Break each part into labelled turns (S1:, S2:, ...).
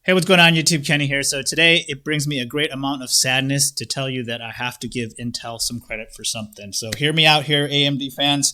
S1: Hey, what's going on, YouTube? Kenny here. So today it brings me a great amount of sadness to tell you that I have to give Intel some credit for something. So hear me out here, AMD fans.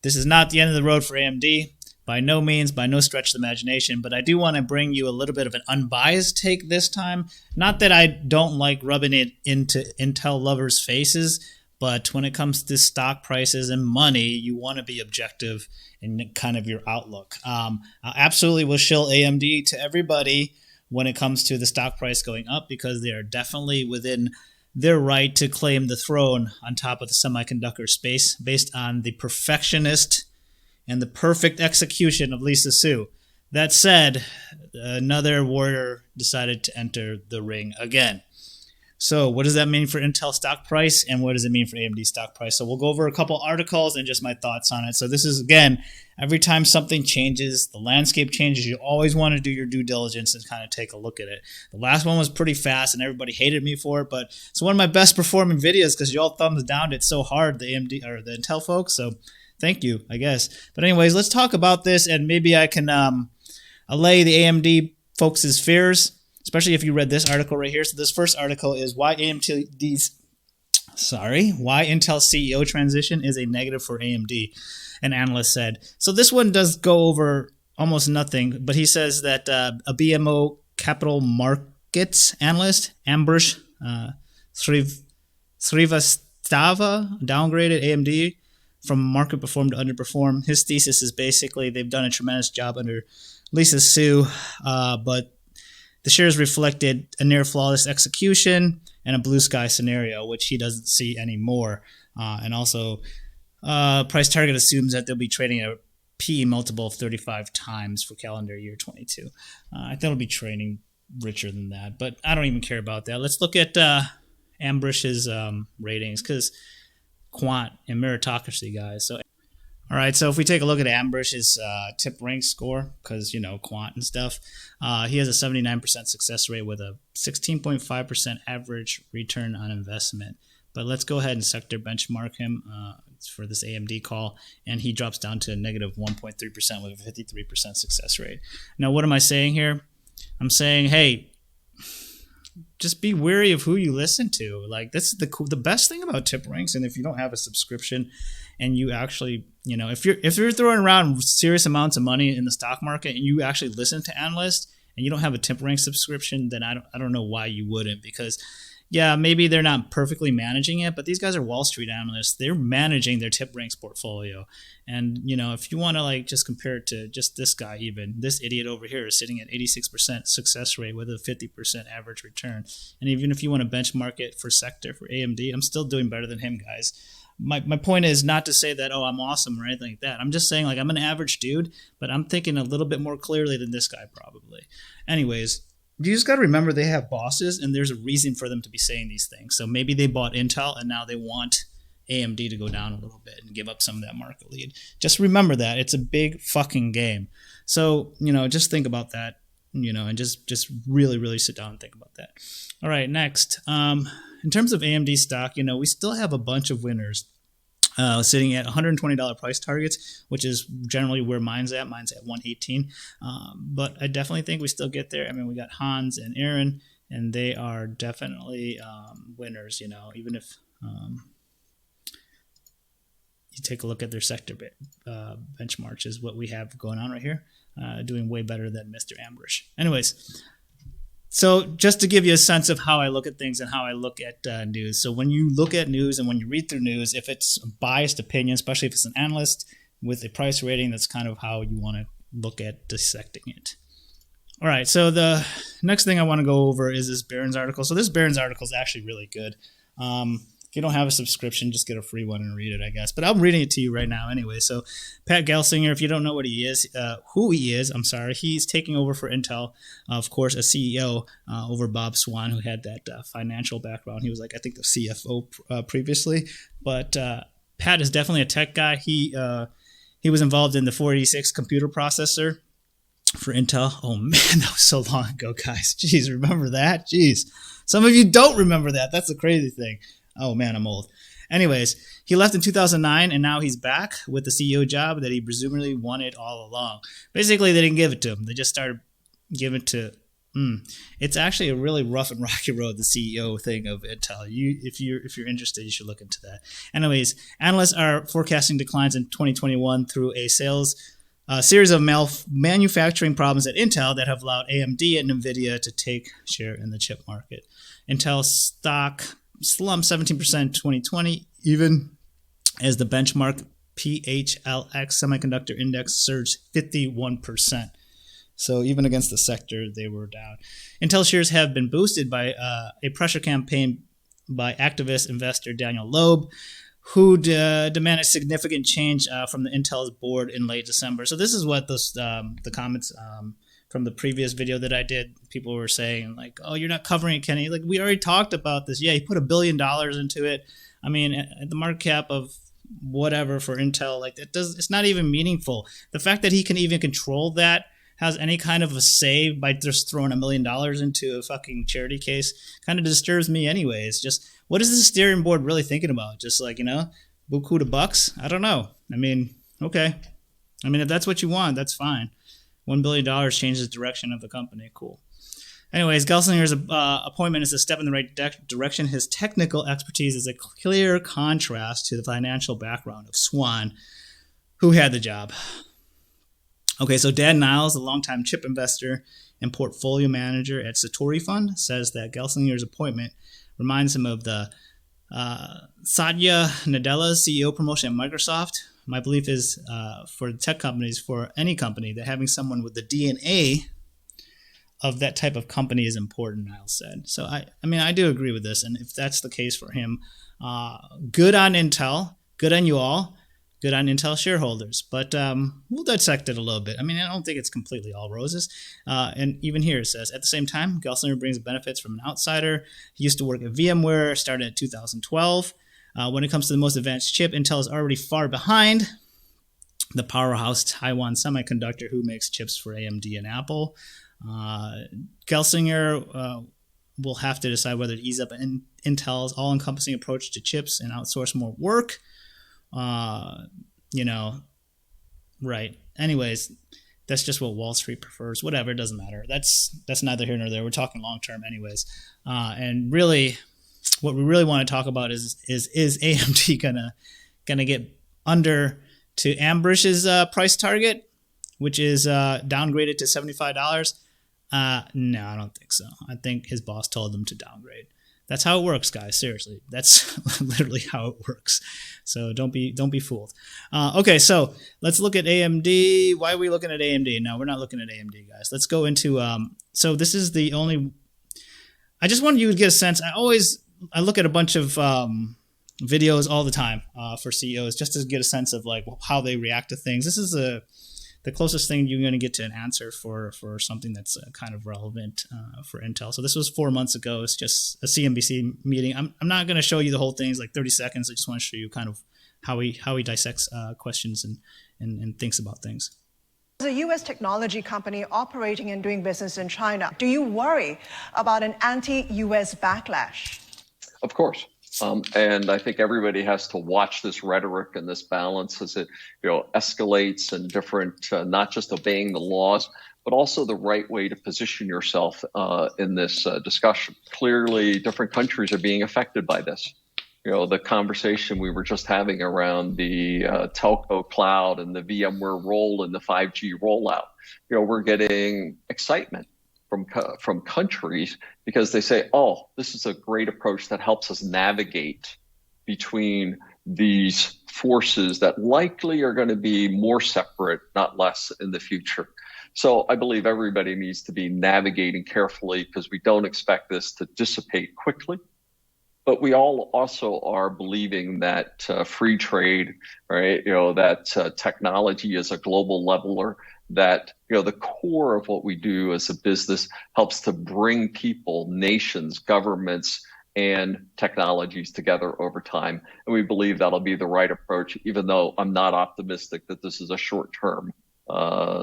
S1: This is not the end of the road for AMD. By no means, by no stretch of the imagination, but I do want to bring you a little bit of an unbiased take this time. Not that I don't like rubbing it into Intel lovers' faces, but when it comes to stock prices and money, you want to be objective in kind of your outlook. I absolutely will shill AMD to everybody when it comes to the stock price going up because they are definitely within their right to claim the throne on top of the semiconductor space based on the perfectionist and the perfect execution of Lisa Su. That said, another warrior decided to enter the ring again. So what does that mean for Intel stock price and what does it mean for AMD stock price? So we'll go over a couple articles and just my thoughts on it. So this is, again, every time something changes, the landscape changes, you always want to do your due diligence and kind of take a look at it. The last one was pretty fast and everybody hated me for it, but it's one of my best performing videos because you all thumbs down it so hard, the AMD or the Intel folks. So thank you, I guess. But anyways, let's talk about this and maybe I can allay the AMD folks' fears, especially if you read this article right here. So this first article is why Intel CEO transition is a negative for AMD, an analyst said. So this one does go over almost nothing, but he says that a BMO capital markets analyst, Ambrish Srivastava, downgraded AMD from market perform to underperform. His thesis is basically they've done a tremendous job under Lisa Su, but the shares reflected a near flawless execution and a blue sky scenario, which he doesn't see anymore. And also, price target assumes that they'll be trading at a PE multiple of 35 times for calendar year 22. I think it'll be trading richer than that, but I don't even care about that. Let's look at Ambrish's ratings because quant and meritocracy, guys. So, all right, so if we take a look at Ambrish's tip rank score, because, quant and stuff, he has a 79% success rate with a 16.5% average return on investment. But let's go ahead and sector benchmark him for this AMD call, and he drops down to negative 1.3% with a 53% success rate. Now, what am I saying here? I'm saying, hey, just be wary of who you listen to. Like, that's the best thing about tip ranks, and if you don't have a subscription and you actually, if you're throwing around serious amounts of money in the stock market and you actually listen to analysts and you don't have a tip rank subscription, then I don't know why you wouldn't, because yeah, maybe they're not perfectly managing it, but these guys are Wall Street analysts. They're managing their tip ranks portfolio. And, if you want to just compare it to just this guy, even this idiot over here is sitting at 86% success rate with a 50% average return. And even if you want to benchmark it for sector for AMD, I'm still doing better than him, guys. My point is not to say that, oh, I'm awesome or anything like that. I'm just saying, I'm an average dude, but I'm thinking a little bit more clearly than this guy probably. Anyways, you just got to remember they have bosses, and there's a reason for them to be saying these things. So maybe they bought Intel, and now they want AMD to go down a little bit and give up some of that market lead. Just remember that. It's a big fucking game. So, just think about that, and just really, really sit down and think about that. All right, next. In terms of AMD stock, we still have a bunch of winners sitting at $120 price targets, which is generally where mine's at. Mine's at $118. But I definitely think we still get there. I mean, we got Hans and Aaron, and they are definitely winners, even if you take a look at their sector benchmarks is what we have going on right here, doing way better than Mr. Ambrish. Anyways, so just to give you a sense of how I look at things and how I look at news. So when you look at news and when you read through news, if it's a biased opinion, especially if it's an analyst with a price rating, that's kind of how you want to look at dissecting it. All right, so the next thing I want to go over is this Barron's article. So this Barron's article is actually really good. If you don't have a subscription, just get a free one and read it, I guess. But I'm reading it to you right now anyway. So Pat Gelsinger, if you don't know what he is, he's taking over for Intel, of course, as CEO over Bob Swan, who had that financial background. He was I think the CFO previously. But Pat is definitely a tech guy. He was involved in the 486 computer processor for Intel. Oh, man, that was so long ago, guys. Jeez, remember that? Jeez. Some of you don't remember that. That's the crazy thing. Oh, man, I'm old. Anyways, he left in 2009, and now he's back with the CEO job that he presumably wanted all along. Basically, they didn't give it to him. They just started giving it to It's actually a really rough and rocky road, the CEO thing of Intel. If you're interested, you should look into that. Anyways, analysts are forecasting declines in 2021 through a series of manufacturing problems at Intel that have allowed AMD and NVIDIA to take share in the chip market. Intel stock slumped 17% in 2020, even as the benchmark PHLX semiconductor index surged 51%. So even against the sector, they were down. Intel shares have been boosted by a pressure campaign by activist investor Daniel Loeb, who demanded significant change from the Intel's board in late December. So this is what the comments from the previous video that I did, people were saying like, "Oh, you're not covering it, Kenny. Like we already talked about this. Yeah, he put $1 billion into it. I mean, at the market cap of whatever for Intel, like it's not even meaningful. The fact that he can even control that, has any kind of a say by just throwing $1 million into a fucking charity case, kind of disturbs me anyways. Just what is the steering board really thinking about? Just like, buku to bucks? I don't know. I mean, okay. I mean, if that's what you want, that's fine. $1 billion changes the direction of the company. Cool. Anyways, Gelsinger's appointment is a step in the right direction. His technical expertise is a clear contrast to the financial background of Swan, who had the job. Okay, so Dan Niles, a longtime chip investor and portfolio manager at Satori Fund, says that Gelsinger's appointment reminds him of the Satya Nadella's CEO promotion at Microsoft. My belief is for tech companies, for any company, that having someone with the DNA of that type of company is important, Niles said. So, I mean, I do agree with this. And if that's the case for him, good on Intel, good on you all. Good on Intel shareholders, but we'll dissect it a little bit. I mean, I don't think it's completely all roses. And even here it says, at the same time, Gelsinger brings benefits from an outsider. He used to work at VMware, started in 2012. When it comes to the most advanced chip, Intel is already far behind the powerhouse Taiwan Semiconductor, who makes chips for AMD and Apple. Gelsinger will have to decide whether to ease up Intel's all-encompassing approach to chips and outsource more work. Right. Anyways, that's just what Wall Street prefers. Whatever, it doesn't matter. That's neither here nor there. We're talking long term, anyways. And really, what we really want to talk about is AMD gonna get under to Ambrish's price target, which is downgraded to $75. No, I don't think so. I think his boss told him to downgrade. That's how it works, guys. Seriously, that's literally how it works. So don't be fooled. Okay, so let's look at AMD. Why are we looking at AMD? No, we're not looking at AMD, guys. Let's go into. So this is the only. I just wanted you to get a sense. I look at a bunch of videos all the time for CEOs just to get a sense of like how they react to things. This is the closest thing you're going to get to an answer for something that's kind of relevant for Intel. So this was 4 months ago. It's just a CNBC meeting. I'm not going to show you the whole thing. It's like 30 seconds. I just want to show you kind of how he dissects questions and thinks about things.
S2: As a U.S. technology company operating and doing business in China, do you worry about an anti-U.S. backlash?
S3: Of course. And I think everybody has to watch this rhetoric and this balance as it escalates and different, not just obeying the laws, but also the right way to position yourself in this discussion. Clearly, different countries are being affected by this. The conversation we were just having around the telco cloud and the VMware role in the 5G rollout. We're getting excitement from countries because they say, oh, this is a great approach that helps us navigate between these forces that likely are going to be more separate, not less in the future. So I believe everybody needs to be navigating carefully because we don't expect this to dissipate quickly. But we all also are believing that free trade, right? That technology is a global leveler, that the core of what we do as a business helps to bring people, nations, governments, and technologies together over time. And we believe that'll be the right approach, even though I'm not optimistic that this is a short-term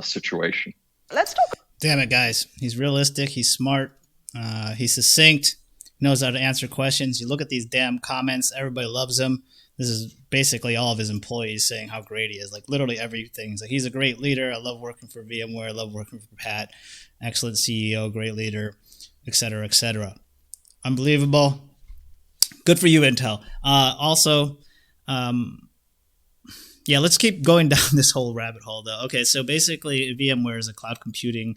S3: situation.
S2: Let's talk.
S1: Damn it, guys. He's realistic. He's smart. He's succinct. Knows how to answer questions. You look at these damn comments. Everybody loves him. This is basically all of his employees saying how great he is. Like literally everything. He's like, he's a great leader. I love working for VMware. I love working for Pat. Excellent CEO, great leader, et cetera, et cetera. Unbelievable. Good for you, Intel. Let's keep going down this whole rabbit hole, though. Okay, so basically, VMware is a cloud computing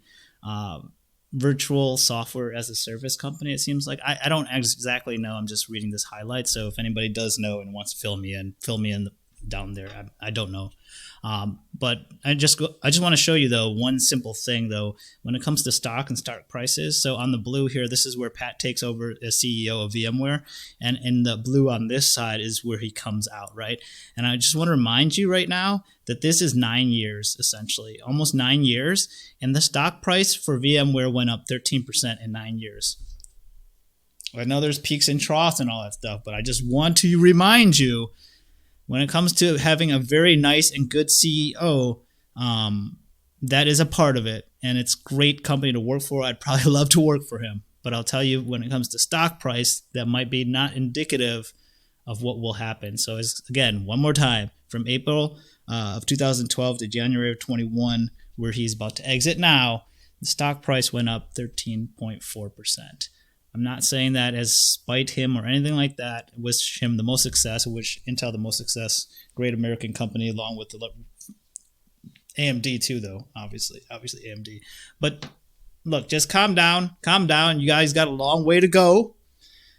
S1: virtual software as a service company, it seems like. I don't exactly know. I'm just reading this highlight. So if anybody does know and wants to fill me in down there. I don't know. But I just want to show you, though, one simple thing, though, when it comes to stock and stock prices. So on the blue here, this is where Pat takes over as CEO of VMware. And in the blue on this side is where he comes out, right? And I just want to remind you right now that this is 9 years, essentially, almost 9 years. And the stock price for VMware went up 13% in 9 years. I know there's peaks and troughs and all that stuff, but I just want to remind you, when it comes to having a very nice and good CEO, that is a part of it. And it's a great company to work for. I'd probably love to work for him. But I'll tell you, when it comes to stock price, that might be not indicative of what will happen. So again, one more time, from April of 2012 to January of 21, where he's about to exit now, the stock price went up 13.4%. I'm not saying that as spite him or anything like that. I wish him the most success. I wish Intel the most success. Great American company, along with the AMD too, though. Obviously AMD. But look, just calm down. Calm down. You guys got a long way to go.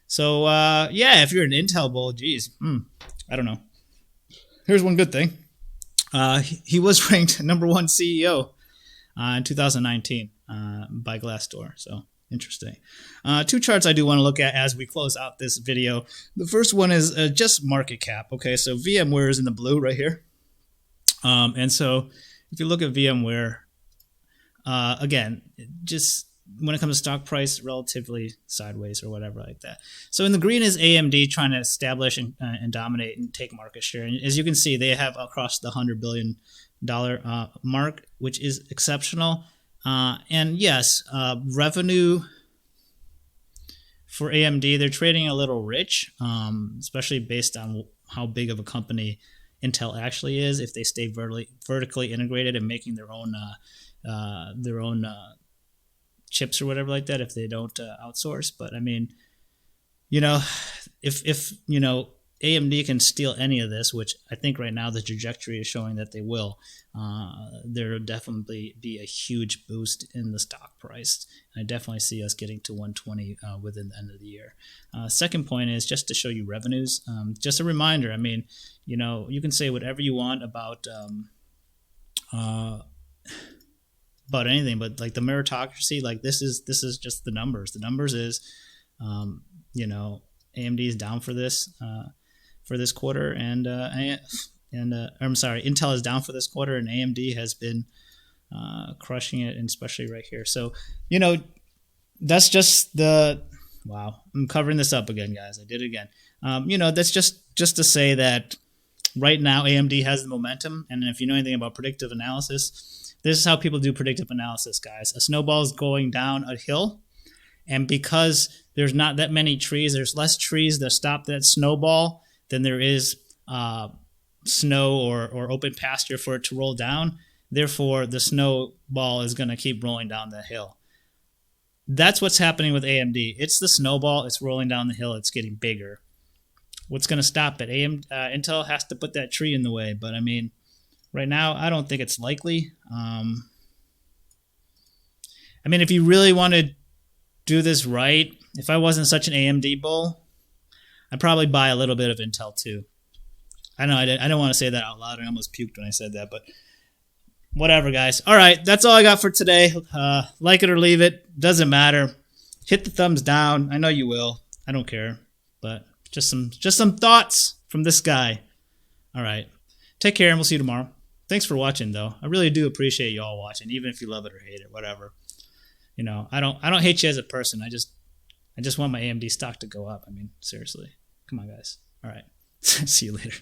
S1: So if you're an Intel bull, geez, I don't know. Here's one good thing. He was ranked number one CEO in 2019 by Glassdoor. So. Interesting. Two charts I do want to look at as we close out this video. The first one is just market cap. Okay, so VMware is in the blue right here. And so if you look at VMware, again, just when it comes to stock price, relatively sideways or whatever like that. So in the green is AMD trying to establish and dominate and take market share. And as you can see, they have across the $100 billion mark, which is exceptional. And yes, revenue for AMD, they're trading a little rich, especially based on how big of a company Intel actually is. If they stay vertically integrated and making their own chips or whatever like that, if they don't outsource. But I mean, if AMD can steal any of this, which I think right now the trajectory is showing that they will, there will definitely be a huge boost in the stock price. I definitely see us getting to 120 within the end of the year. Second point is just to show you revenues. Just a reminder, I mean, you can say whatever you want about anything, but like the meritocracy, like this is just the numbers. The numbers is, AMD is down for this quarter, and I'm sorry, Intel is down for this quarter, and AMD has been crushing it, and especially right here. So, that's just wow. I'm covering this up again, guys. I did it again. That's just to say that right now AMD has the momentum, and if you know anything about predictive analysis, this is how people do predictive analysis, guys. A snowball is going down a hill, and because there's not that many trees, there's less trees that stop that snowball than there is snow or open pasture for it to roll down. Therefore, the snowball is going to keep rolling down the hill. That's what's happening with AMD. It's the snowball. It's rolling down the hill. It's getting bigger. What's going to stop it? Intel has to put that tree in the way. But, I mean, right now, I don't think it's likely. If you really want to do this right, if I wasn't such an AMD bull, I'd probably buy a little bit of Intel too. I know I don't want to say that out loud. I almost puked when I said that, but whatever, guys. All right, that's all I got for today. Like it or leave it, doesn't matter. Hit the thumbs down. I know you will. I don't care, but just some thoughts from this guy. All right, take care, and we'll see you tomorrow. Thanks for watching, though. I really do appreciate you all watching, even if you love it or hate it, whatever. I don't hate you as a person. I just want my AMD stock to go up. I mean, seriously. Come on, guys. All right. See you later.